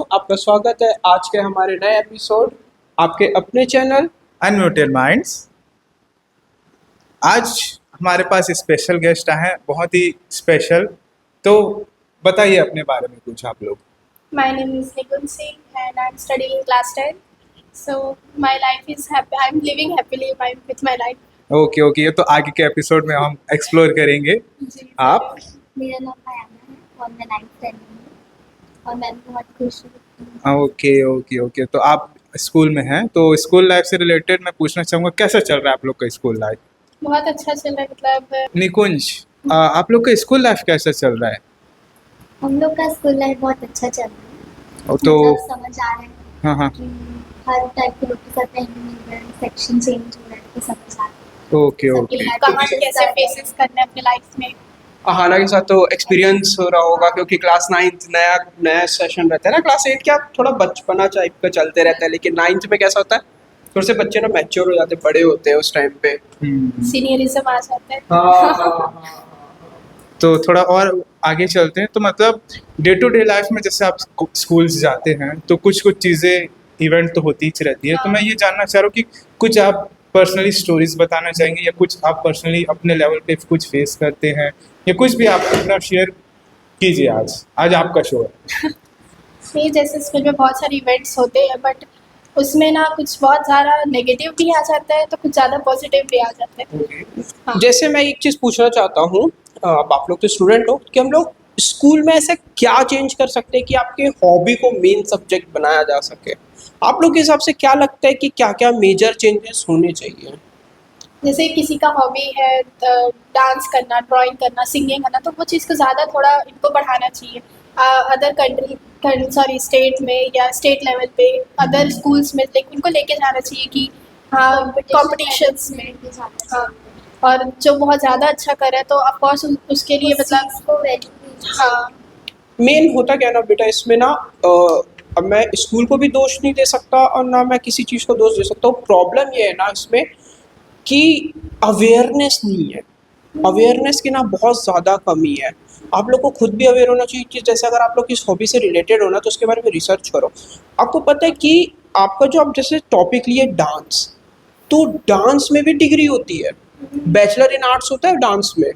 आपका स्वागत है आज के हमारे नए एपिसोड आपके अपने चैनल अनम्यूटेड माइंड्स। आज हमारे पास स्पेशल गेस्ट आए हैं, बहुत ही स्पेशल। तो बताइए अपने बारे में कुछ आप लोग। My name is Nikun Singh and I'm studying in class 10. So my life is happy. I'm living happily with my life. Okay okay, ये तो आगे के एपिसोड में हम एक्सप्लोर करेंगे। जी, आप? मेरा नाम अयाना है और मैं 9th में और मैं बहुत खुश हूँ। ओके ओके ओके, तो आप स्कूल में हैं, तो स्कूल लाइफ से रिलेटेड मैं पूछना चाहूँगा कैसा चल रहा है आप लोग का स्कूल लाइफ? बहुत अच्छा चल रहा है मतलब निकुंज, आप लोग का स्कूल लाइफ कैसा चल रहा है? हम लोग का स्कूल लाइफ बहुत अच्छा चल रहा है। तो मतलब समझ आ रहा है हाँ हाँ, कि हर टाइप के लोग के साथ रहने मिल रहा है, सेक्शन चेंज हो रहा है तो समझ आ रहा है। Okay okay. कहाँ कैसे फेसेस करना है अपने लाइफ में। अहाना के साथ तो एक्सपीरियंस हो रहा होगा क्योंकि क्लास 9 नया नया सेशन रहता है ना। क्लास 8 क्या थोड़ा बचपना टाइप का चलते रहता है, लेकिन 9 में कैसा होता है थोड़े से बच्चे ना मैच्योर हो जाते हैं, बड़े होते हैं उस टाइम पे। सीनियरिज्म आ जाता है। हाँ तो थोड़ा और आगे चलते हैं। तो मतलब डे टू डे लाइफ में जैसे आप स्कूल्स जाते हैं तो कुछ कुछ चीज़ें इवेंट तो होती ही रहती है। तो मैं ये जानना चाह रहा हूँ कि कुछ आप पर्सनली स्टोरीज बताना चाहेंगे या कुछ आप पर्सनली अपने लेवल पे कुछ फेस करते हैं या कुछ भी आप अपना शेयर कीजिए। आज आपका शो है। नहीं, जैसे स्कूल में बहुत सारे इवेंट्स होते हैं बट उसमें ना कुछ बहुत ज़्यादा नेगेटिव भी आ जाता है तो कुछ ज़्यादा पॉजिटिव भी आ जाता है। हाँ। जैसे मैं एक चीज़ पूछना चाहता हूँ, अब आप लोग तो स्टूडेंट हो कि हम लोग स्कूल में ऐसे क्या चेंज कर सकते हैं कि आपके हॉबी को मेन सब्जेक्ट बनाया जा सके। आप लोग के हिसाब से क्या लगता है कि क्या क्या मेजर चेंजेस होने चाहिए? जैसे किसी का हॉबी है डांस करना, ड्राइंग करना, सिंगिंग करना, तो वो चीज़ को ज़्यादा थोड़ा इनको बढ़ाना चाहिए। अदर कंट्री स्टेट में या स्टेट लेवल पे अदर स्कूल्स में उनको लेके जाना चाहिए कि हाँ कॉम्पिटिशन्स में। हाँ, और जो बहुत ज़्यादा अच्छा कर रहा है तो ऑफकोर्स उसके लिए मतलब को वैल्यू हाँ मेन होता क्या ना बेटा इसमें ना, अब मैं स्कूल को भी दोष नहीं दे सकता और ना मैं किसी चीज़ को दोष दे सकता हूँ। प्रॉब्लम ये है ना इसमें कि अवेयरनेस नहीं है। अवेयरनेस की ना बहुत ज़्यादा कमी है। आप लोग को खुद भी अवेयर होना चाहिए कि जैसे अगर आप लोग इस हॉबी से रिलेटेड हो ना तो उसके बारे में रिसर्च करो। आपको पता है कि आपका जो आप जैसे टॉपिक लिए डांस, तो डांस में भी डिग्री होती है। बैचलर इन आर्ट्स होता है डांस में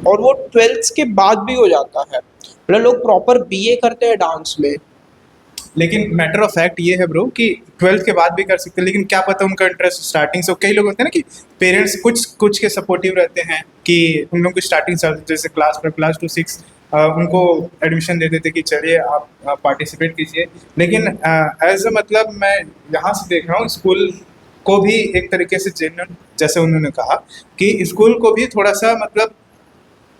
और वो 12th के बाद भी हो जाता है। मतलब लोग प्रॉपर बीए करते हैं डांस में। लेकिन मैटर ऑफ फैक्ट ये है ब्रो कि 12th के बाद भी कर सकते हैं, लेकिन क्या पता उनका इंटरेस्ट स्टार्टिंग से। कई लोग होते हैं ना कि पेरेंट्स कुछ कुछ के सपोर्टिव रहते हैं कि उन लोगों की स्टार्टिंग से जैसे क्लास 2 6 उनको एडमिशन दे देते कि चलिए आप पार्टिसिपेट कीजिए। लेकिन एज अ मतलब मैं यहाँ से देख रहा हूँ स्कूल को भी एक तरीके से जेन्युइन, जैसे उन्होंने कहा कि स्कूल को भी थोड़ा सा मतलब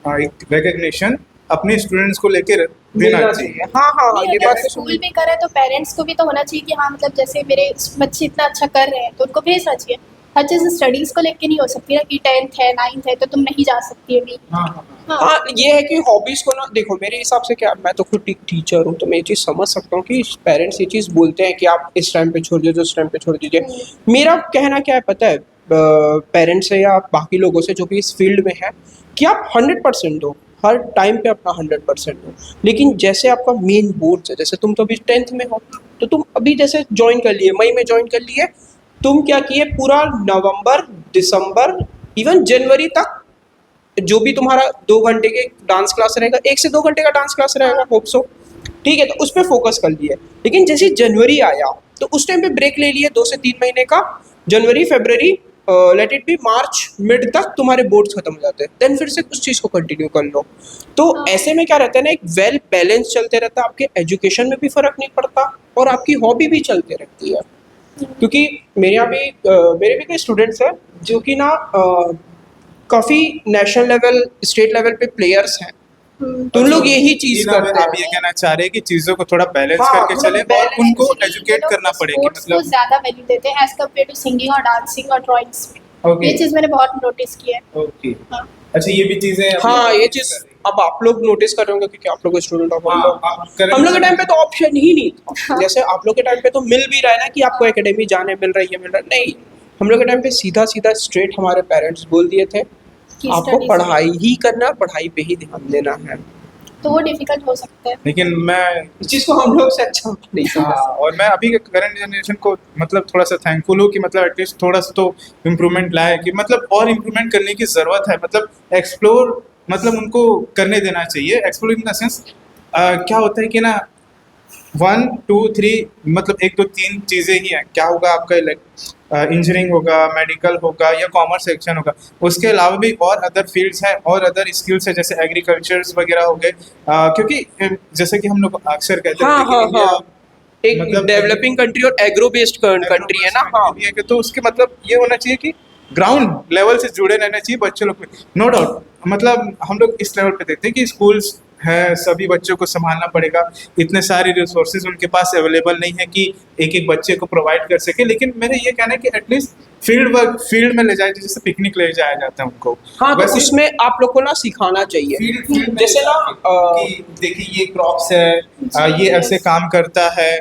एक रिकग्निशन अपने स्टूडेंट्स को लेकर देना चाहिए। हाँ हाँ हाँ, नहीं, ये अगर बात तो स्कूल भी करे तो पेरेंट्स को भी तो होना चाहिए कि हाँ मतलब जैसे मेरे बच्चे इतना अच्छा कर रहे हैं तो उनको भेजना चाहिए। हर चीज़ स्टडीज़ को लेके नहीं हो सकती ना कि 10th है 9th है तो तुम नहीं जा सकती अभी। हाँ हाँ हाँ। हाँ हाँ, ये है कि हॉबीज को ना देखो मेरे हिसाब से क्या, मैं तो खुद टीचर हूँ तो मैं ये चीज़ समझ सकता हूँ कि पेरेंट्स ये चीज़ बोलते हैं कि आप इस टाइम पे छोड़ दीजिए, उस टाइम पे छोड़ दीजिए। मेरा कहना क्या है पता है पेरेंट्स से या बाकी लोगों से जो भी इस फील्ड में है कि आप 100% दो, हर टाइम पे अपना 100% दो। लेकिन जैसे आपका मेन बोर्ड है, जैसे तुम तो अभी 10th में हो तो तुम अभी जैसे ज्वाइन कर लिए, मई में ज्वाइन कर लिए, तुम क्या किए पूरा नवंबर दिसंबर इवन जनवरी तक जो भी तुम्हारा 2 घंटे के डांस क्लास रहेगा, 1 से 2 घंटे का डांस क्लास रहेगा होप सो, ठीक है, तो उस पर फोकस कर लिए। लेकिन जैसे जनवरी आया तो उस टाइम पे ब्रेक ले लिए 2 से 3 महीने का। जनवरी फरवरी let it be March mid तक तुम्हारे बोर्ड्स खत्म हो जाते हैं, देन फिर से उस चीज़ को कंटिन्यू कर लो। तो ऐसे में क्या रहता है ना, एक वेल बैलेंस चलते रहता है, आपके एजुकेशन में भी फ़र्क नहीं पड़ता और आपकी हॉबी भी चलती रहती है। क्योंकि मेरे यहाँ भी मेरे भी कई स्टूडेंट्स हैं जो कि ना काफ़ी नेशनल लेवल स्टेट लेवल पे प्लेयर्स हैं। तो उन लोग यही चीज़ करते आप ये हैं। कहना चाह रहे हैं कि चीजों को थोड़ा बैलेंस हाँ, करके थोड़ा चले और balance उनको Actually, एजुकेट ये करना लोग पड़े कि स्पोर्ट्स को मतलब ज़्यादा वैल्यू देते हैं एज कम्पेयर टू सिंगिंग और डांसिंग और ड्राइंग्स में। Okay. ये चीज़ मैंने बहुत नोटिस की है। ओके। हाँ। अच्छा, ये भी चीजें हाँ, ये चीज़ अब आप लोग नोटिस कर रहे होंगे क्योंकि आप लोग स्टूडेंट हो। हाँ, आप current हम लोग के टाइम पे समय- तो ऑप्शन ही नहीं था। जैसे आप लोग के टाइम पे तो मिल भी रहा है ना कि आपको एकेडमी जाने मिल रही है, मिल रहा है नहीं। हम लोग के टाइम पे सीधा सीधा स्ट्रेट हमारे पेरेंट्स बोल दिए थे कि आपको studies पढ़ाई ही करना, पढ़ाई पे ही ध्यान देना है। तो वो डिफिकल्ट हो सकता है। लेकिन मैं इस चीज को हम लोग से अच्छा नहीं हाँ, समझ और मैं अभी के करंट जनरेशन को मतलब थोड़ा सा थैंकफुल हूँ कि मतलब एटलीस्ट थोड़ा सा तो इम्प्रूवमेंट लाए, कि मतलब और इम्प्रूवमेंट करने की ज़रूरत है, मतलब एक्सप्लोर मतलब उनको करने देना चाहिए। एक्सप्लोर इन द सेंस क्या होता है कि ना 1 2 3 मतलब 1 2 3 चीज़ें ही हैं। क्या होगा आपका, इंजीनियरिंग होगा, मेडिकल होगा या कॉमर्स सेक्शन होगा, उसके अलावा भी और अदर फील्ड्स हैं और अदर स्किल्स हैं, जैसे एग्रीकल्चर्स वगैरह हो गए। क्योंकि जैसे कि हम लोग अक्सर कहते हाँ हैं कि हाँ इंडिया हाँ, एक मतलब डेवलपिंग कंट्री और एग्रो बेस्ड कंट्री है ना। हाँ, भी है कि तो उसके मतलब ये होना चाहिए कि ग्राउंड लेवल से जुड़े रहना चाहिए बच्चे लोग में, नो डाउट। मतलब हम लोग इस लेवल पे देखते हैं कि स्कूल्स है, सभी बच्चों को संभालना पड़ेगा, इतने सारे रिसोर्सेज उनके पास अवेलेबल नहीं है कि एक एक बच्चे को प्रोवाइड कर सके। लेकिन मेरा ये कहना है कि एटलीस्ट फील्ड में ले जाए, जैसे पिकनिक ले जाया जाता है उनको। हाँ, तो वैसे उसमें आप लोग को ना सिखाना चाहिए। फील्ड में जैसे ना कि देखिए ये क्रॉप्स है, ये जी, ऐसे yes. काम करता है,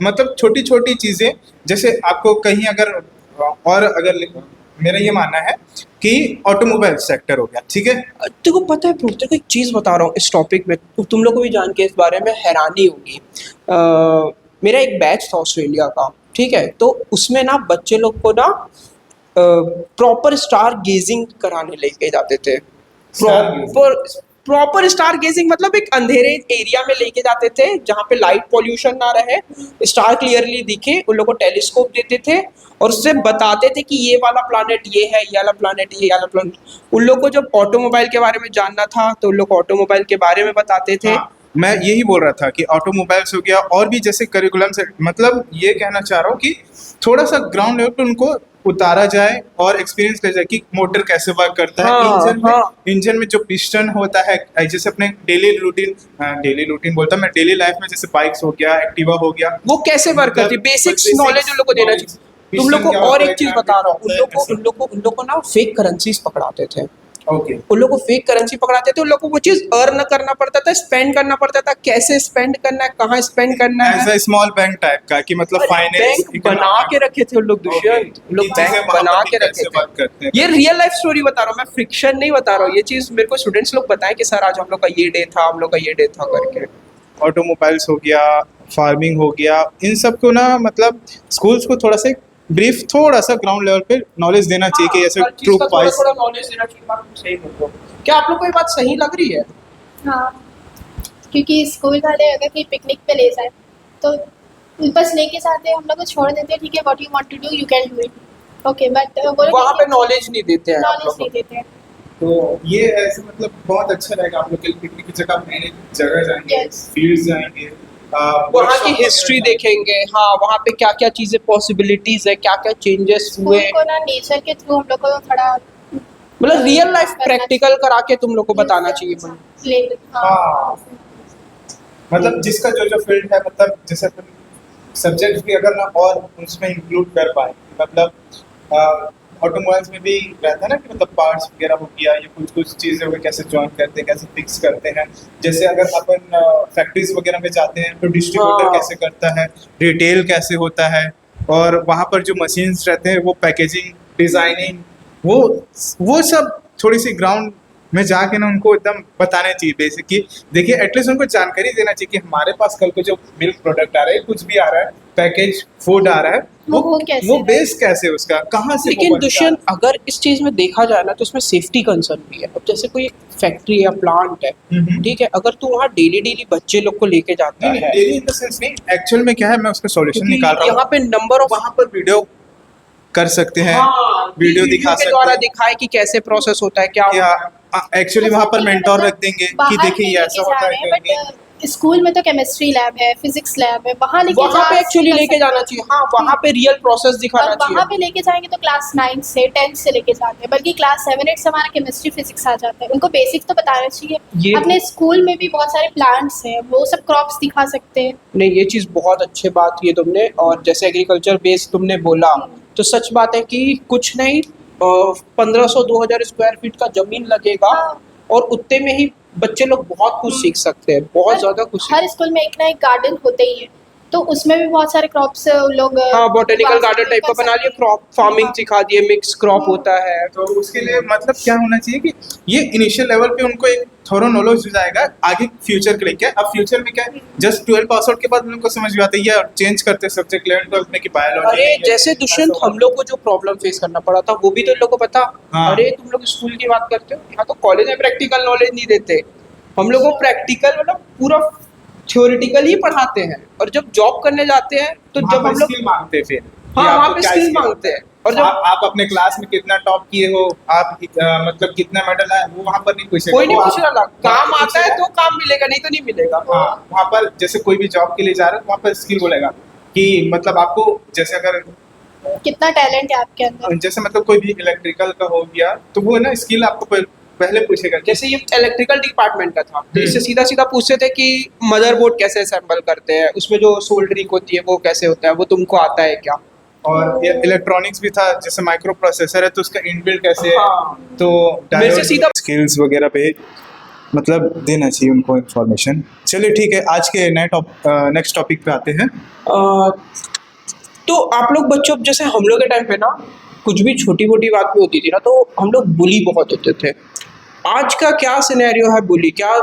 मतलब छोटी छोटी चीजें। जैसे आपको कहीं अगर और अगर मेरा ये मानना है कि ऑटोमोबाइल सेक्टर हो गया, ठीक है। देखो पता है ब्रो, तेरे को एक चीज़ बता रहा हूँ इस टॉपिक में, तुम लोग को भी जान के इस बारे में हैरानी होगी। मेरा एक बैच था ऑस्ट्रेलिया का, ठीक है, तो उसमें ना बच्चे लोग को ना प्रॉपर स्टार गेजिंग कराने लेके जाते थे। Stargazing? Proper proper star gazing मतलब एक अंधेरे एरिया में लेके जाते थे जहाँ पे लाइट पॉल्यूशन ना रहे, स्टार क्लियरली दिखे, उन लोग को टेलीस्कोप देते थे और उससे बताते थे कि ये वाला प्लैनेट ये है, ये वाला प्लैनेट ये वाला प्लैनेट। उन लोग को जब ऑटोमोबाइल के बारे में जानना था तो उन लोग को ऑटोमोबाइल के बारे में बताते थे। हाँ, मैं यही बोल रहा था कि ऑटोमोबाइल्स हो गया और भी जैसे करिकुलम से, मतलब ये कहना चाह रहा हूँ कि थोड़ा सा ग्राउंड लेवल पे उनको उतारा जाए और एक्सपीरियंस ले जाए कि मोटर कैसे वर्क करता है, हाँ, हाँ। इंजन में जो पिस्टन होता है, जैसे अपने डेली रूटीन बोलता मैं, डेली लाइफ में जैसे बाइक्स हो गया, एक्टिवा हो गया, वो कैसे वर्क करती है, मतलब बेसिक्स नॉलेज उन लोग को देना चाहिए। तुम लोग को और एक चीज बता रहा हूँ, उन लोग को ना फेक करेंसीज पकड़ाते थे। ओके। उन लोग को फेक करेंसी पकड़ाते थे, उन लोग को वो चीज अर्न करना पड़ता था, स्पेंड करना पड़ता था, कैसे स्पेंड करना है, कहाँ स्पेंड करना है। As a small bank type का, कि मतलब फाइनेंस बैंक बना के रखे थे उन लोग, दुष्यंत, उन लोग बैंक बना के रखे थे। ये रियल लाइफ स्टोरी बता रहा हूँ मैं, फ्रिक्शन नहीं बता रहा हूँ। ये चीज मेरे को स्टूडेंट्स लोग बताएं कि सर आज हम लोग का ये डे था, हम लोग का ये डे था करके। ऑटोमोबाइल्स हो गया, फार्मिंग हो गया, इन सब को ना मतलब स्कूल्स को थोड़ा सा ब्रीफ, थोड़ा सा ग्राउंड लेवल पे नॉलेज देना चाहिए कि ऐसे ट्रूप वाइज थोड़ा नॉलेज देना चाहिए। बात तुम सही बोल रहे हो। क्या आप लोग को ये बात सही लग रही है? हाँ, क्योंकि स्कूल वाले अगर कहीं पिकनिक पे ले जाए तो बस लेके जाते हैं, हम लोग को छोड़ देते हैं, ठीक है what you want to do you can do it, okay, but वहाँ पे नॉलेज नहीं देते हैं आप नॉलेज लोग नहीं को। देते हैं। तो ये ऐसे मतलब बहुत अच्छा रहेगा, आप लोग के पिकनिक की जगह नई जगह जाएंगे, Yes. फील्ड्स जाएंगे, वहाँ workshop की वगैरह हिस्ट्री जाएंगे। देखेंगे, हाँ वहाँ पे क्या क्या चीजें पॉसिबिलिटीज है, क्या क्या चेंजेस हुए, स्कूल को ना नेचर के थ्रू हम लोग को थोड़ा मतलब रियल लाइफ करना प्रैक्टिकल करा के तुम लोग को बताना चाहिए। ले हाँ, मतलब जिसका जो जो फील्ड है, मतलब जैसे सब्जेक्ट भी अगर ना और उसमें इंक्लूड कर पाए, मतलब ऑटोमोबाइल्स में भी रहता है ना कि मतलब पार्ट्स वगैरह हो गया या कुछ कुछ चीज़ें हो गई, कैसे जॉइन करते हैं, कैसे फिक्स करते हैं। जैसे अगर अपन फैक्ट्रीज वगैरह में जाते हैं तो डिस्ट्रीब्यूटर हाँ। कैसे करता है, रिटेल कैसे होता है, और वहाँ पर जो मशीन्स रहते हैं वो पैकेजिंग, डिजाइनिंग, वो सब थोड़ी सी ग्राउंड में जाके ना उनको एकदम बताना चाहिए बेसिक कि देखिए एटलीस्ट उनको जानकारी देना चाहिए कि हमारे पास कल को जो मिल्क प्रोडक्ट आ रहा है, कुछ भी आ रहा है, पैकेज फूड आ रहा है, वो कैसे वो बेस कैसे है उसका, कहाँ से वो लेकिन बनता है। दुष्यंत अगर इस चीज में देखा जाए ना तो उसमें सेफ्टी कंसर्न भी है। अब जैसे कोई फैक्ट्री या प्लांट है, हम्म। ठीक है, अगर तू वहाँ डेली बच्चे लोग को लेके जाता नहीं है, डेली इन द सेंस नहीं, एक्चुअल में क्या है, मैं उसका सॉल्यूशन क्योंकि निकाल रहा यहाँ हूँ। पे नंबर ऑफ वहाँ पर वीडियो कर सकते हैं, हाँ वीडियो दिखा के सकते द्वारा हैं, दिखाए कि कैसे प्रोसेस होता है, क्या क्या एक्चुअली वहाँ पर ठीक है, मेंटोर मतलब रख देंगे कि बाहर देखिए नहीं ये लेके ऐसा जा होता रहे है, हैं, बट स्कूल में तो केमिस्ट्री लैब है, फिजिक्स लैब है, वहाँ लेके वहाँ पे एक्चुअली लेके जाना चाहिए। हाँ वहाँ पे रियल प्रोसेस दिखाना और वहाँ पे चाहिए। लेके जाएंगे तो क्लास 9 से 10 से लेके जाते हैं, बल्कि क्लास 7-8 से हमारा केमिस्ट्री फिजिक्स आ जाता है। उनको बेसिक्स तो बताना चाहिए। ये अपने स्कूल में भी बहुत सारे प्लांट्स हैं, वो सब क्रॉप्स दिखा सकते हैं। नहीं, ये चीज़ बहुत अच्छी बात की तुमने। और जैसे एग्रीकल्चर बेस तुमने बोला, तो सच बात है कि कुछ नहीं 1500-2000 स्क्वायर फीट का जमीन लगेगा हाँ। और उतने में ही बच्चे लोग बहुत कुछ सीख सकते हैं, बहुत हर- ज़्यादा कुछ हर स्कूल में एक ना एक गार्डन होते ही है, तो उसमें भी बहुत सारे क्रॉप्स लोग हाँ बॉटेनिकल उगा गार्डन सकते टाइप का कर बना लिया, सकते क्रॉप फार्मिंग हाँ। सिखा दिए, मिक्स क्रॉप होता है। तो उसके लिए मतलब क्या होना चाहिए कि ये इनिशियल लेवल पे उनको एक थोड़ा नॉलेज हो जाएगा आगे फ्यूचर के लिए। क्या अब फ्यूचर में क्या है, जस्ट 12 पास आउट के बाद हम लोग को समझ में आता है या चेंज करते सब्जेक्ट 11-12 में कि बायोलॉजी। अरे जैसे दुष्यंत हम लोग को जो प्रॉब्लम फेस करना पड़ा था वो भी तो इन लोग को पता। हाँ। अरे तुम लोग स्कूल की बात करते हो, यहाँ तो कॉलेज में प्रैक्टिकल नॉलेज नहीं देते। हम लोग को प्रैक्टिकल मतलब पूरा थ्योरेटिकल ही पढ़ाते हैं, और जब जॉब करने जाते हैं तो जब हम लोग स्किल मांगते हैं फिर हाँ कि वहाँ आपको पे क्या स्किल skill मांगते है। हैं। और जब आप अपने क्लास में कितना टॉप किए हो, आप मतलब कितना मेडल आया, वो वहाँ पर नहीं पूछेगा। कोई नहीं वो पूछ रहा, आप- काम वहाँ आता है पूछेगा। तो काम मिलेगा, नहीं तो नहीं मिलेगा। हाँ, वहाँ पर जैसे कोई भी जॉब के लिए जा रहा है वहाँ पर स्किल बोलेगा कि मतलब आपको जैसे अगर कितना टैलेंट है आपके अंदर। जैसे मतलब कोई भी इलेक्ट्रिकल का हो गया तो वो ना स्किल आपको पहले पूछेगा। जैसे ये इलेक्ट्रिकल डिपार्टमेंट का था तो इससे सीधा सीधा पूछते थे कि मदरबोर्ड कैसे असेंबल करते हैं, उसमें जो सोल्डरिंग होती है वो कैसे होता है, वो तुमको आता है क्या। और इलेक्ट्रॉनिक्स भी था, जैसे माइक्रो प्रोसेसर है तो उसका इनबिल्ट कैसे है। हाँ। तो मेरे से सीधा स्किल्स वगैरह पे मतलब देना चाहिए उनको इन्फॉर्मेशन। चलिए ठीक है, आज के नेक्स्ट टॉपिक पे आते हैं। अ, तो आप लोग बच्चों, जैसे हम लोग के टाइम पे ना कुछ भी छोटी मोटी बात भी होती थी ना तो हम लोग बुली बहुत होते थे। आज का क्या सिनेरियो है बुली, क्या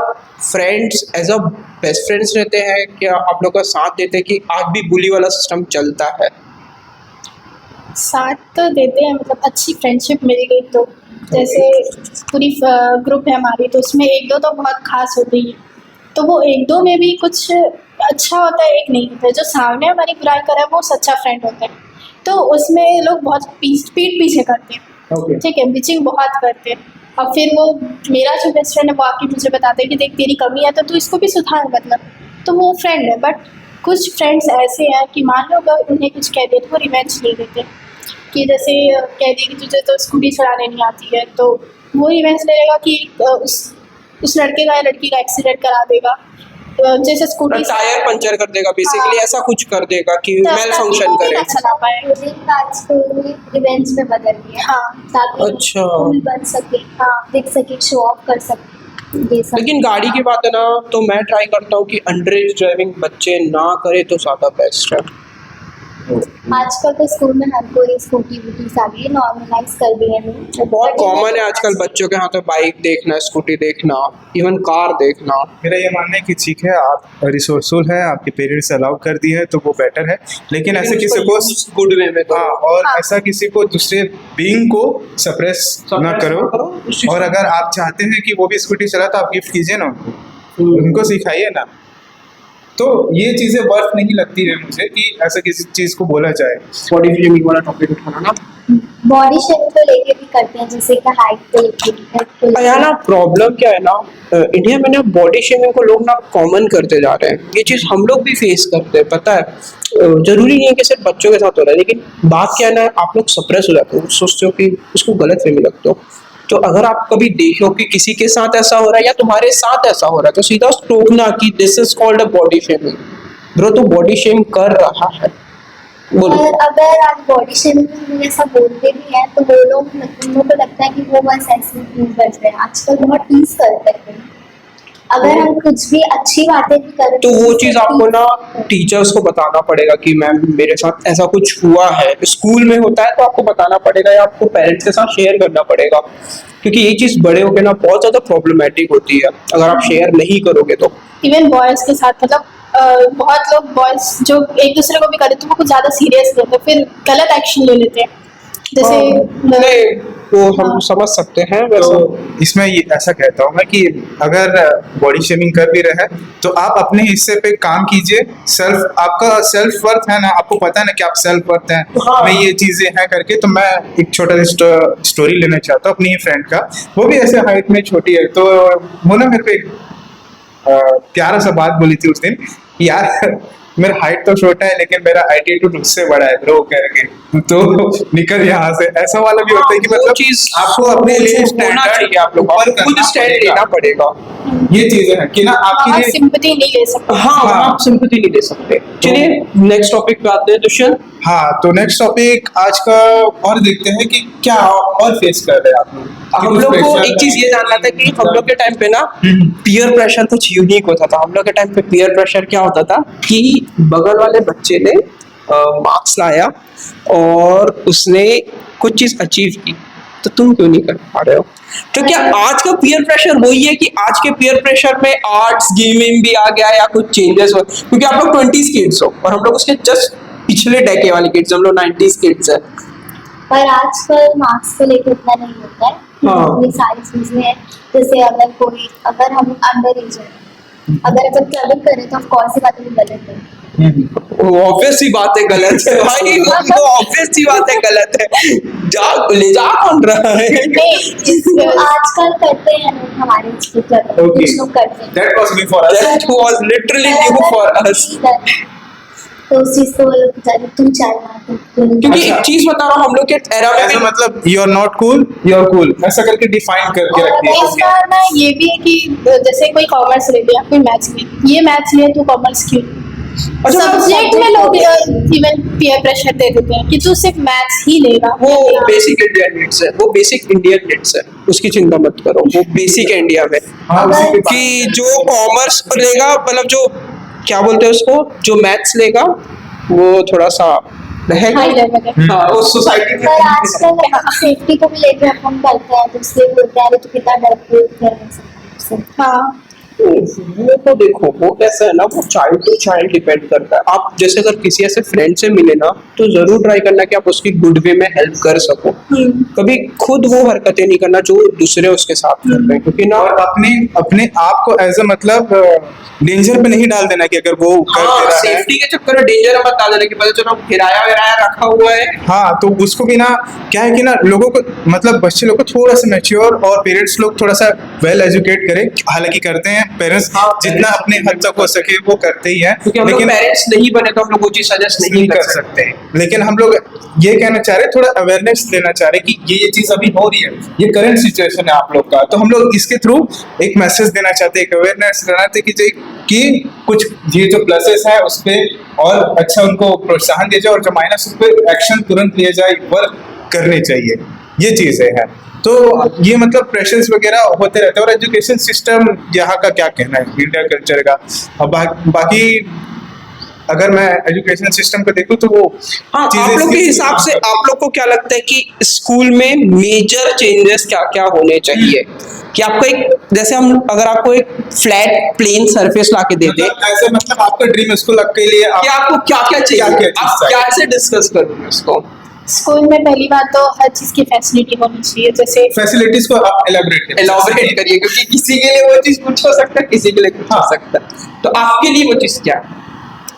friends as a best friends रहते हैं, क्या आप लोग का साथ देते हैं कि आज भी बुली वाला सिस्टम चलता है? साथ तो देते हैं, मतलब अच्छी फ्रेंडशिप मिल गई तो जैसे पूरी ग्रुप है हमारी तो उसमें एक दो तो बहुत खास होते ही हैं। तो वो एक दो में भी कुछ अच्छा होता है, एक नहीं होता है। जो सामने हमारी बुराई करे वो सच्चा फ्रेंड होता है। तो उसमें लोग बहुत पीठ पीछे करते हैं, ओके। ठीक है, बिचिंग बहुत करते हैं। और फिर वो मेरा जो बेस्ट फ्रेंड है वो आके मुझे बताते हैं कि देख तेरी कमी है तो तू इसको भी सुधार, मतलब तो वो फ्रेंड है। बट कुछ फ्रेंड्स ऐसे हैं कि मान लो अगर उन्हें कुछ कह दिया तो वो रिवेंज ले लेते हैं। कि जैसे कह दिया कि तुझे तो स्कूटी चलाने नहीं आती है तो वो रिवेंज लेगा कि उस लड़के का या लड़की का एक्सीडेंट करा देगा। जैसे स्कूटी टायर पंचर कर देगा बेसिकली, हाँ। ऐसा कुछ कर देगा कि मेल ताकि फंक्शन वो भी करे। ना चला पाए। बुलिंग आजकल रिवेंज में बदल गया। हाँ। ताकि अच्छा। कूल बन सके, हाँ दिख सके, शो ऑफ कर सके, ये सब। लेकिन गाड़ी की बात है ना तो मैं ट्राई करता हूँ कि अंडर एज ड्राइविंग बच्चे ना करे तो ज़्यादा बेस्ट है। आजकल तो स्कूल में हर कोई स्कूटी वूटी सारी नॉर्मलाइज कर दिए हैं। वो बहुत कॉमन है आजकल बच्चों के हाथ में बाइक देखना, स्कूटी देखना, इवन कार देखना। मेरा ये मानना है कि ठीक है, आप रिसोर्सफुल हैं, आपके पेरेंट्स अलाउ कर दिए हैं तो वो बेटर है। लेकिन ऐसे किसी को गुड वे में तो हाँ, और हाँ। ऐसा किसी को दूसरे बीइंग को सप्रेस ना करो। और अगर आप चाहते हैं कि वो भी स्कूटी चला तो आप गिफ्ट कीजिए ना उनको सिखाइए ना। तो ये चीजें वर्थ नहीं लगती है मुझे कि ऐसा किसी चीज को बोला जाए। बॉडी शेमिंग वाला टॉपिक उठाना ना, बॉडी शेमिंग को लेके भी करते हैं, जैसे कि हाइट को लेके, हेल्थ को लेके। यार ना प्रॉब्लम क्या है ना, इंडिया में ना बॉडी शेमिंग को लोग ना कॉमन करते जा रहे हैं। ये चीज़ हम लोग भी फेस करते हैं, पता है। जरूरी नहीं है कि सिर्फ बच्चों के साथ हो रहा है, लेकिन बात क्या है ना, आप लोग सप्रेस हो जाते हो, सोचते हो कि उसको गलत वे में लगते हो। तो अगर आप कभी देखो कि किसी के साथ ऐसा हो रहा है या तुम्हारे साथ ऐसा हो रहा है तो सीधा टोकना कि this is called a body shaming. Bro तो बॉडी शेम कर रहा है, बोलो। और अगर आप बॉडी शेमिंग में ऐसा बोलते भी हैं तो वो लोग, उनको तो लगता है कि वो बस ऐसे टीज बच रहे हैं। आजकल बहुत टीज करते हैं। अगर हम कुछ भी अच्छी बातें भी करें तो वो उससे चीज़ आपको ना tease- टीचर्स को बताना पड़ेगा कि मैम मेरे साथ ऐसा कुछ हुआ है। स्कूल में होता है तो आपको बताना पड़ेगा या आपको पेरेंट्स के साथ शेयर करना पड़ेगा, क्योंकि ये चीज़ बड़े होकर ना बहुत ज़्यादा प्रॉब्लमेटिक होती है अगर आप शेयर नहीं करोगे तो। इवन बॉयज़ के साथ, मतलब बहुत लोग बॉयज़ जो एक दूसरे को भी करते तो वो कुछ ज़्यादा सीरियस लेते, फिर गलत एक्शन ले लेते हैं। जैसे नहीं, वो हम हाँ। समझ सकते हैं वैसे। तो इसमें ये ऐसा कहता हूँ मैं कि अगर बॉडी शेमिंग कर भी रहे हैं तो आप अपने हिस्से पे काम कीजिए। आपका सेल्फ वर्थ है ना, आपको पता है ना कि आप सेल्फ वर्थ हैं। हाँ। मैं ये चीजें हैं करके, तो मैं एक छोटा स्टोरी लेना चाहता हूँ अपनी ही फ्रेंड का। वो भी ऐसे हाइट में छोटी है, तो वो ना मेरे पे एक प्यारा सा बात बोली थी उस दिन, यार मेरा हाइट तो छोटा है लेकिन मेरा एटीट्यूड उससे बड़ा है ब्रो करके, तो निकल यहाँ से। ऐसा वाला भी होता है कि वो मतलब चीज़ आपको अपने लिए होना चाहिए, आप लोग को खुद स्टैंड लेना पड़ेगा। ये चीजें हैं कि ना आपके वहाँ लिए सिंपैथी नहीं ले सकते। हाँ वहाँ आप सिंपैथी नहीं दे सकते। चलिए नेक्स्ट टॉपिक पे आते हैं दुष्यंत। हाँ, तो नेक्स्ट टॉपिक आज का और देखते हैं कि क्या और फेस कर रहे हैं आप लोग। हम लोग को एक चीज ये जानना था कि हम लोग के टाइम पे ना पीयर प्रेशर कुछ यूनिक होता था। हम लोग के टाइम पे पीयर प्रेशर क्या होता था कि बगल वाले बच्चे ने मार्क्स लाया और उसने कुछ चीज अचीव की, तो तुम क्यों नहीं कर पा रहे हो? तो क्या आज का पीयर प्रेशर वही है कि आज के पीयर प्रेशर में आर्ट्स गेमिंग भी आ गया या कुछ चेंजेस हो? क्योंकि आप लोग 20s किड्स हो और हम लोग उसके जस्ट पिछले डेके वाले किड्स, हम लोग 90s किड्स है। पर आजकल मार्क्स को लेकर इतना नहीं होता है। हाँ। ये सारी चीजें हैं, जैसे अगर हम अंडर एज है, अगर जब क्लबिंग करें तो ऑफकोर्स ये बात गलत है। ऑब्वियस सी बात है गलत है भाई, वो ऑब्वियस सी बात है गलत है। जा ले जा कौन रहा है? तो आजकल करते हैं लोग हमारे इसके क्लब, Okay. कुछ लोग करते हैं। That was new for us. That was literally new for us. तो उस चीज को वो लोग बेचारे तुम चाहना क्योंकि अच्छा। एक चीज बता रहा हूँ, हम लोग के एरा में ऐसा भी मतलब you are not cool, you are cool, ऐसा करके डिफाइन करके और रखिए। इसका ना ये भी है कि जैसे कोई कॉमर्स ले लिया, कोई मैथ्स ले, ये मैथ्स ले तो कॉमर्स क्यों? अच्छा, सब्जेक्ट में लोग इवन पीयर प्रेशर दे देते हैं कि तू सिर्फ मैथ्स ही लेगा। वो बेसिक इंडियन नीड्स है, वो बेसिक इंडियन नीड्स है, उसकी चिंता मत करो, वो बेसिक है इंडिया में। हाँ, उसी के कि जो कॉमर्स लेगा, मतलब जो क्या बोलते हैं उसको, जो मैथ्स लेगा वो थोड़ा सा रहेगा। हाई लेवल है। हाँ, उस सोसाइटी पर आजकल सेफ्टी को भी लेकर हम करते हैं, तो इसलिए बोलते हैं अरे तू कितना डरपोक है ऐसे। हाँ वो तो देखो, वो कैसा है ना, वो चाइल्ड टू चाइल्ड डिपेंड करता है। आप जैसे अगर किसी ऐसे फ्रेंड से मिले ना, तो जरूर ट्राई करना कि आप उसकी गुड वे में हेल्प कर सको। कभी खुद वो हरकतें नहीं करना जो दूसरे उसके साथ कर रहे हैं, क्योंकि ना और अपने आप को एज अ मतलब डेंजर पे नहीं डाल देना कि अगर वो कर दे रहा है। सेफ्टी के चक्कर में डेंजर मत डाल देना कि पता चलो किराया विराया रखा हुआ है। हाँ, तो उसको भी ना क्या है कि ना लोगों को मतलब बच्चे लोग को थोड़ा सा मैच्योर और पेरेंट्स लोग थोड़ा सा वेल एजुकेट करें, हालांकि करते हैं पेरेंट्स, हाँ, जितना parents अपने हद तक हो सके वो करते ही हैं, क्योंकि हम लोग पेरेंट्स नहीं बने तो हम लोग वो चीज सजेस्ट नहीं कर सकते। लेकिन हम लोग ये कहना चाह रहे, थोड़ा अवेयरनेस देना चाह रहे कि ये चीज अभी हो रही है, ये करंट सिचुएशन है आप लोग का, तो हम लोग इसके थ्रू एक मैसेज देना चाहते हैं, एक अवेयरनेस देना चाहते हैं कि कुछ ये जो प्लसेस है उस पर और अच्छा उनको प्रोत्साहन दिया जाए और जो माइनस उस पर एक्शन तुरंत लिया जाए, वर्क करने चाहिए, ये चीजें हैं। तो ये मतलब प्रेशर्स वगैरह होते रहते हैं। और एजुकेशन सिस्टम यहाँ का क्या कहना है इंडिया कल्चर का? अब बाकी अगर मैं एजुकेशन सिस्टम को देखूं तो वो हाँ, आप चीजें लोग के हिसाब से आप लोग को क्या लगता है कि स्कूल में मेजर चेंजेस क्या क्या होने चाहिए? कि आपको एक, जैसे हम अगर आपको एक फ्लैट प्लेन सरफेस ला के दे दे, ऐसे मतलब आपका ड्रीम स्कूल के लिए कि आपको क्या क्या चाहिए, क्या-क्या चीज़ आप चाहिए? कैसे डिस्कस करोगे उसको? स्कूल में पहली बात तो हर चीज की फैसिलिटी होनी चाहिए, जैसे फैसिलिटीज को आप एलाबोरेट एलॉबरेट करिए, क्योंकि किसी के लिए वो चीज कुछ हो सकता है, किसी के लिए कुछ हो सकता है। तो आपके लिए वो चीज क्या है?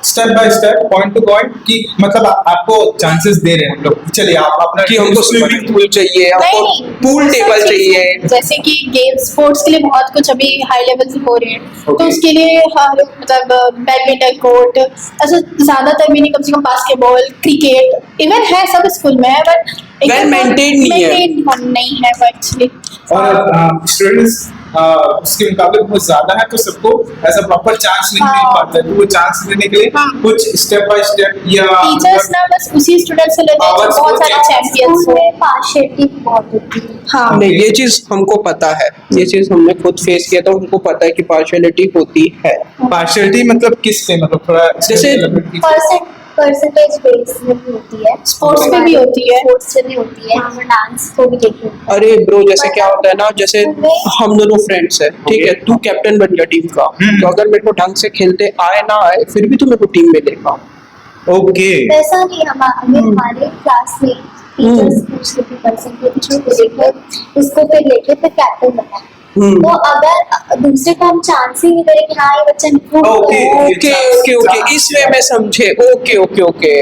Step by step, point two point, कि मतलब आपको चांसेस दे रहे हैं हम लोग, चलिए आप अपना कि हमको स्विमिंग पूल चाहिए, हमको पूल सब टेबल चीज़ चाहिए। है। जैसे कि गेम्स स्पोर्ट्स के लिए बहुत कुछ अभी हाई लेवल से हो रहे हैं, तो Okay. उसके लिए हर मतलब बैडमिंटन कोर्ट, ऐसा ज्यादातर भी नहीं, कम से कम बास्केटबॉल, क्रिकेट इवन है, सब स्कूल में है, बट Well maintained नहीं है। नहीं है वो एक्चुअली। और स्टूडेंट्स उसके मुकाबले बहुत ज्यादा है, तो सबको ऐसा प्रॉपर चांस नहीं मिल हाँ। पाता है, तो वो चांस देने के लिए हाँ। कुछ स्टेप बाय स्टेप या टीचर्स ना बस उसी स्टूडेंट से लेते हैं जो आवाज़ बहुत को सारे चैंपियंस स्कूल हो। में पार्शियलिटी बहुत होती है। हाँ नहीं, ये चीज हमको पता है, ये चीज हमने खुद फेस किया, तो हमको पता है कि पार्शियलिटी होती है। पार्शियलिटी मतलब किस पे, मतलब थोड़ा जैसे परसेंटेज बेस में भी होती है, स्पोर्ट्स पे भी होती है। स्पोर्ट्स पे भी होती है, हम डांस को भी देखते हैं। अरे ब्रो, जैसे क्या होता है ना, जैसे हम दोनों फ्रेंड्स हैं, ठीक है, तू कैप्टन बन गया टीम का, तो अगर मेरे को ढंग से खेलते आए ना आए, फिर भी तू मेरे को टीम में लेगा। ओके, वैसा नहीं, हमारे क्लास में टीचर्स पूछते थे परसेंटेज को लेकर, उसको फिर लेके फिर कैप्टन बना। तो अगर दूसरे को हम चांस ही नहीं दे रहे कि हाँ ये बच्चा improve कर ओके, रहा है, ओके ओके ओके, इसमें मैं समझे। ओके ओके ओके,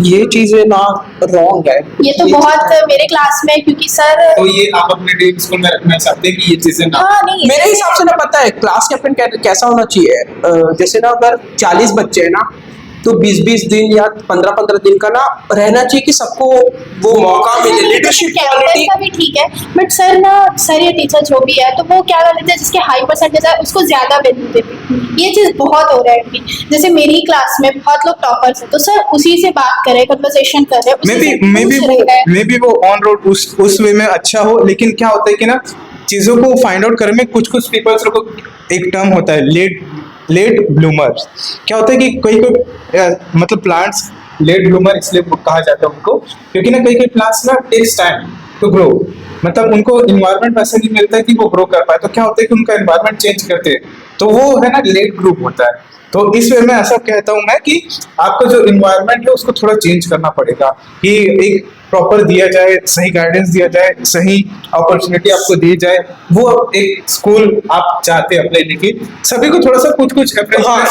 ये चीजें ना रॉन्ग है। ये तो बहुत मेरे क्लास में, क्योंकि सर तो ये आप अपने ड्रीम स्कूल में रखना चाहते हैं कि ये चीजें ना हाँ नहीं मेरे हिसाब से ना, पता है क्लास कैप्टन कैसा होना चाहिए? जैसे ना अगर 40 बच्चे हैं ना, तो 20-20 दिन या 15-15 दिन का ना रहना चाहिए कि सबको वो मौका मिले, लीडरशिप क्वालिटी। का भी ठीक है, बट सर या टीचर जो भी है तो वो क्या कर देते हैं, जिसके हाई परसेंटेज है उसको ज्यादा वैल्यू देते हैं। ये चीज बहुत हो रहा है अभी। जैसे मेरी क्लास में बहुत लोग टॉपर्स हैं, तो सर उसी से बात करें, कन्वर्सेशन कर रहे हैं, मे बी वो ऑन रोड उस वे में अच्छा हो, लेकिन क्या होता है कि ना चीजों को फाइंड आउट करने में कुछ पीपल्स को एक टर्म होता है लेट ब्लूमर्स। क्या होता है कि कोई मतलब प्लांट्स लेट ब्लूमर इसलिए कहा जाता है उनको, क्योंकि ना कई प्लांट्स ना टेक्स टाइम टू ग्रो, मतलब उनको इन्वायरमेंट वैसे नहीं मिलता है कि वो ग्रो कर पाए, तो क्या होता है कि उनका इन्वायरमेंट चेंज करते हैं, तो वो है ना लेट ग्रुप होता है। तो इस वे में ऐसा कहता हूँ मैं कि आपका जो इन्वायरमेंट है उसको थोड़ा चेंज करना पड़ेगा, कि एक प्रॉपर दिया जाए, सही गाइडेंस दिया जाए, सही अपॉर्चुनिटी आपको दी जाए, वो एक स्कूल आप चाहते हैं अपने लिए, सभी को थोड़ा सा कुछ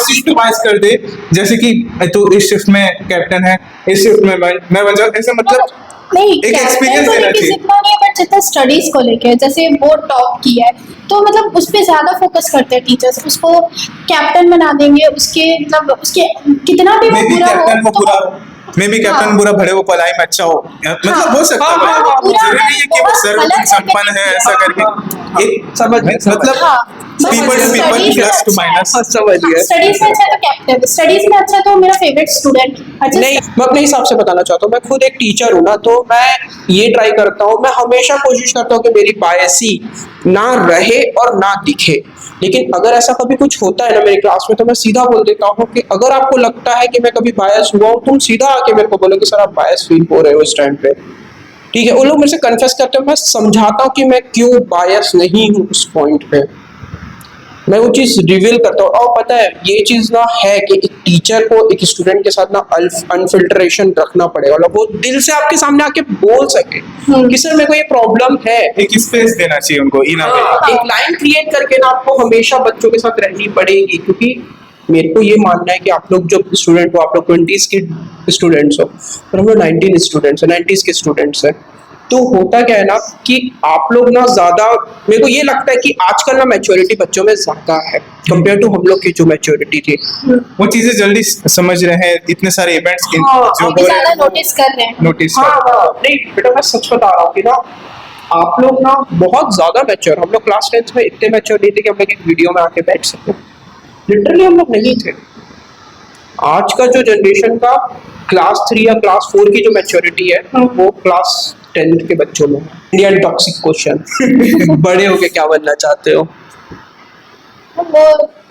सिस्टमाइज कर दे, जैसे कि तो इस शिफ्ट में कैप्टन है, इस शिफ्ट में मैं बन जाऊँ, ऐसा मतलब नहीं, एक एक्सपीरियंस देना चाहिए। जितना नहीं है, बट जितना स्टडीज को लेके, जैसे वो टॉप किया है तो मतलब उस पे ज्यादा फोकस करते हैं टीचर्स, उसको कैप्टन बना देंगे, उसके मतलब उसके कितना भी वो बुरा हो, मे बी कैप्टन बुरा भले वो पढ़ाई में अच्छा हो, मतलब हो सकता है, जरूरी नहीं है कि वो सर्वगुण संपन्न है ऐसा करके, समझ मतलब people to people, plus to minus। समझ गया। स्टडीज में अच्छा तो कैप्टन, स्टडीज में अच्छा तो मेरा फेवरेट स्टूडेंट। नहीं, मैं अपने हिसाब से बताना चाहता हूँ, मैं खुद एक टीचर हूँ ना, तो मैं ये ट्राई करता हूँ, मैं हमेशा कोशिश करता हूँ कि मेरी बायसी ना रहे और ना दिखे, लेकिन अगर ऐसा कभी कुछ होता है ना मेरी क्लास में, तो मैं सीधा बोल देता हूँ कि अगर आपको लगता है कि मैं कभी बायस हुआ हूँ, तुम सीधा आके मेरे को बोलो कि सर आप बायस फील हो रहे हो इस टाइम पे, ठीक है। वो लोग मेरे से कन्फेस करते हैं, मैं समझाता हूँ कि मैं क्यों बायस नहीं हूँ उस पॉइंट पे, मैं वो चीज रिवील करता हूँ। और पता है ये चीज ना है कि एक टीचर को एक स्टूडेंट के साथ ना अनफिल्ट्रेशन रखना पड़ेगा, मतलब वो दिल से आपके सामने आके बोल सके कि सर मेरे को ये प्रॉब्लम है, एक स्पेस देना चाहिए उनको, एक लाइन क्रिएट करके ना आपको हमेशा बच्चों के साथ रहनी पड़ेगी, क्योंकि मेरे को ये मानना है कि आप लोग जो स्टूडेंट हो, आप लोग 20s के स्टूडेंट्स हो और हम लोग 19 स्टूडेंट्स हैं, 90s के स्टूडेंट्स हैं, तो होता क्या है ना कि आप लोग ना ज्यादा, मेरे को ये लगता है कि आजकल ना मैच्योरिटी बच्चों में ज्यादा है कंपेयर टू हम लोग की जो मैच्योरिटी थी, वो चीजें जल्दी समझ रहे हैं, इतने सारे इवेंट्स जो हो रहे ज्यादा हैं नोटिस कर रहे हैं। नोटिस। नहीं बेटा मैं सच बता रहा हूँ कि ना आप लोग ना बहुत ज्यादा मैच्योर, हम लोग क्लास 10th में इतने मैच्योर नहीं थे कि हम लोग एक वीडियो में आके बैठ सके, लिटरली हम लोग नहीं थे। आज का जो जनरेशन का क्लास 3 या क्लास 4 की जो मैच्योरिटी है वो क्लास 10th के बच्चों में। इंडियन टॉक्सिक क्वेश्चन बड़े होके क्या बनना चाहते हो? वो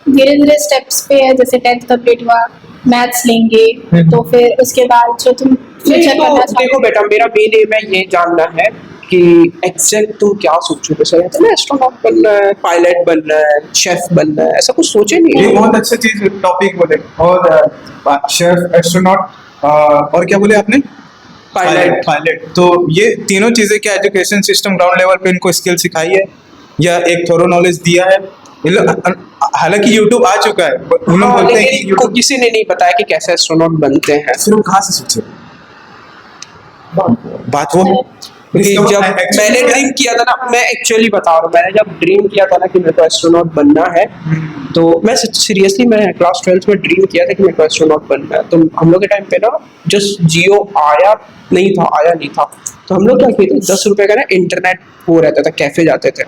धीरे धीरे स्टेप्स पे है, जैसे 10th कंप्लीट हुआ, मैथ्स लेंगे, तो फिर उसके बाद जो तुम फ्यूचर तो करना चाहते देखो बेटा, मेरा मेन एम है ये जानना है कि एग्जैक्ट तुम क्या सोचो, जैसे तुम्हें एस्ट्रोनॉट बनना है, पायलट बनना है, शेफ बनना है, ऐसा कुछ सोचे नहीं ये है? बहुत अच्छा चीज टॉपिक बोले, और शेफ, एस्ट्रोनॉट और क्या बोले आपने, पायलट। तो ये तीनों चीजें क्या एजुकेशन सिस्टम ग्राउंड लेवल पे इनको स्किल सिखाई है या एक थोरो नॉलेज दिया है? हालांकि यूट्यूब आ चुका है, उन लोग बोलते हैं कि को किसी ने नहीं बताया कि कैसे एस्ट्रोनॉट बनते हैं। फिर कहाँ से सोचे बात वो जब मैंने ड्रीम किया था ना, मैं एक्चुअली बता रहा हूँ, मैंने जब ड्रीम किया था ना कि मेरे को एस्ट्रोनॉट बनना है, तो मैं सीरियसली मैं क्लास 12th में ड्रीम किया था कि मेरे को एस्ट्रोनॉट बनना है। तो हम लोग के टाइम पे ना जस्ट जियो आया नहीं था, तो हम लोग क्या किए थे, 10 रुपए का ना इंटरनेट वो रहता था, कैफे जाते थे,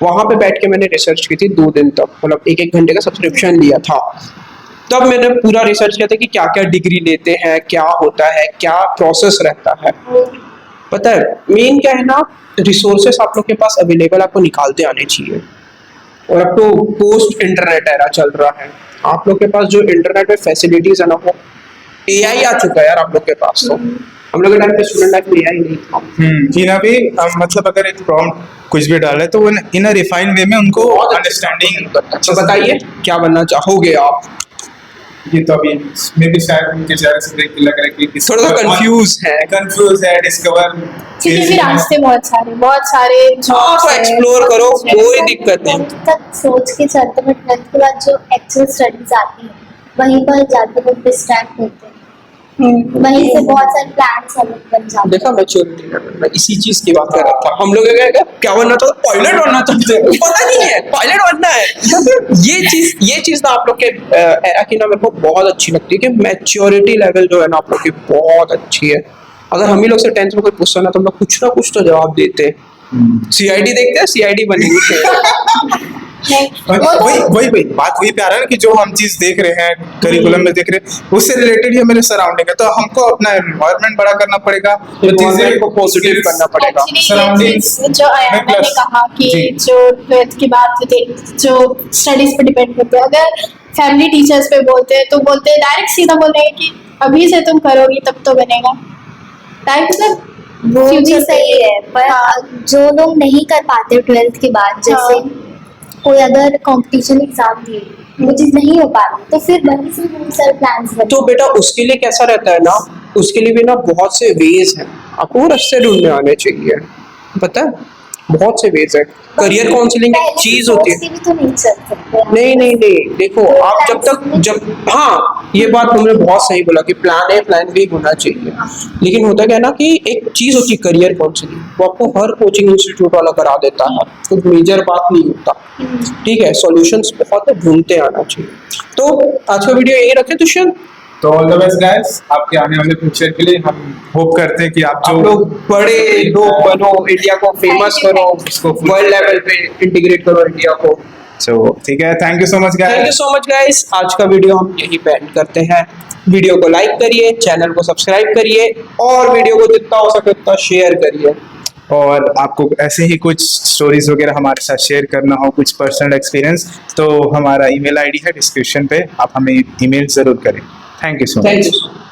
वहां पे बैठ के मैंने रिसर्च की थी 2 दिन तक, मतलब 1-1 घंटे का सब्सक्रिप्शन लिया था। तब मैंने पूरा रिसर्च किया था कि क्या क्या डिग्री लेते हैं, क्या होता है, क्या प्रोसेस रहता है। पता है मेन क्या है ना, रिसोर्सेस आप लोग के पास अवेलेबल आपको निकालते आने चाहिए। और अब तो पोस्ट इंटरनेट एरा चल रहा है, आप लोग के पास जो इंटरनेट में फैसिलिटीज है ना, वो एआई आ चुका है यार आप लोग के पास। तो हम लोग के टाइम पे स्टूडेंट लाइफ में एआई नहीं था। इन अभी मतलब अगर एक प्रॉम्प्ट कुछ भी डाले तो वो इन अ रिफाइंड वे में उनको अंडरस्टैंडिंग। अच्छा बताइए क्या बनना चाहोगे आप? ये तो अभी मे बी शायद उनके चेहरे से देख के लग रहा है कि थोड़ा सा कंफ्यूज है, डिस्कवर सीधे भी रास्ते बहुत सारे आप एक्सप्लोर करो, कोई दिक्कत नहीं। तक सोच के चलते, बट 10th के बाद जो एक्चुअल स्टडीज आती है वहीं पर जाके वो डिस्ट्रैक्ट होते हैं। वहीं से बहुत सारे प्लान्स अलग बन जाते देखा मैच्योरिटी लेवल, मैं इसी चीज की बात कर रहा था। हम लोग क्या बनना था, पायलट बनना चाहते हैं, पता नहीं है पायलट बनना है। ये चीज ना आप लोग के एरा की ना मेरे को बहुत अच्छी लगती है कि मैच्योरिटी लेवल जो है ना आप लोग की बहुत अच्छी है। अगर हम ही लोग से 10th में कोई पूछता ना तो हम लोग कुछ ना कुछ तो जवाब देते। सीआईडी देखते हैं, सीआईडी बनेंगे। नहीं, और वो तो वही बात वही पे आ रहा है ना कि जो हम चीज देख रहे हैं करिकुलम में देख रहे हैं उससे रिलेटेड ही हमारे सराउंडिंग है, तो हमको अपना एनवायरनमेंट बड़ा करना पड़ेगा, तो Environment को positive करना पड़ेगा। Actually, ये Surroundings चीज़ जो अयाना ने plus- कहा कि जी। जो 12th की बात थी जो स्टडीज पे डिपेंड करते हैं, अगर फैमिली टीचर्स पे बोलते हैं तो बोलते हैं डायरेक्ट सीधा बोलेंगे कि अभी से तुम करोगी तब तो बनेगा। डायरेक्ट मतलब वो भी future पे- सही है, पर हाँ। जो लोग नहीं कर पाते 12th के बाद, जैसे कोई अगर कंपटीशन एग्जाम दिए वो चीज नहीं हो पा रही, तो फिर वहीं से बहुत सारे प्लान्स बनते तो बेटा उसके लिए कैसा रहता है ना, उसके लिए भी ना बहुत से वेज हैं, आपको वो रास्ते ढूंढने आने चाहिए, पता है बहुत से वेज है। करियर काउंसलिंग एक चीज होती है। भी तो नहीं चल सकते हैं। नहीं देखो आप जब हाँ ये बात तुमने बहुत सही बोला कि प्लान ए प्लान बी होना चाहिए, लेकिन होता क्या है ना कि एक चीज होती है करियर काउंसलिंग, वो आपको हर कोचिंग इंस्टीट्यूट वाला करा देता है, कुछ मेजर बात नहीं होता, ठीक है। सॉल्यूशंस बहुत ढूंढते आना चाहिए। तो आज का वीडियो यही रखें दुष्यंत, तो ऑल द बेस्ट गाइस आपके आने वाले फ्यूचर के लिए। हम होप करते हैं कि आप आप लोग बड़े लोग बनो, इंडिया को फेमस Thank you, करो, thank you. वर्ल्ड लेवल पे इंटीग्रेट करो इंडिया को। सो ठीक है, thank you so much thank you guys. So much guys, आज का वीडियो हम यही पे एंड करते हैं। वीडियो को लाइक करिए, चैनल को सब्सक्राइब करिए और वीडियो को जितना हो सके उतना शेयर करिए। और आपको ऐसे ही कुछ स्टोरीज वगैरह हमारे साथ शेयर करना हो, कुछ पर्सनल एक्सपीरियंस, तो हमारा ईमेल आईडी है डिस्क्रिप्शन पे, आप हमें ईमेल जरूर करें। Thank you so thank much. You.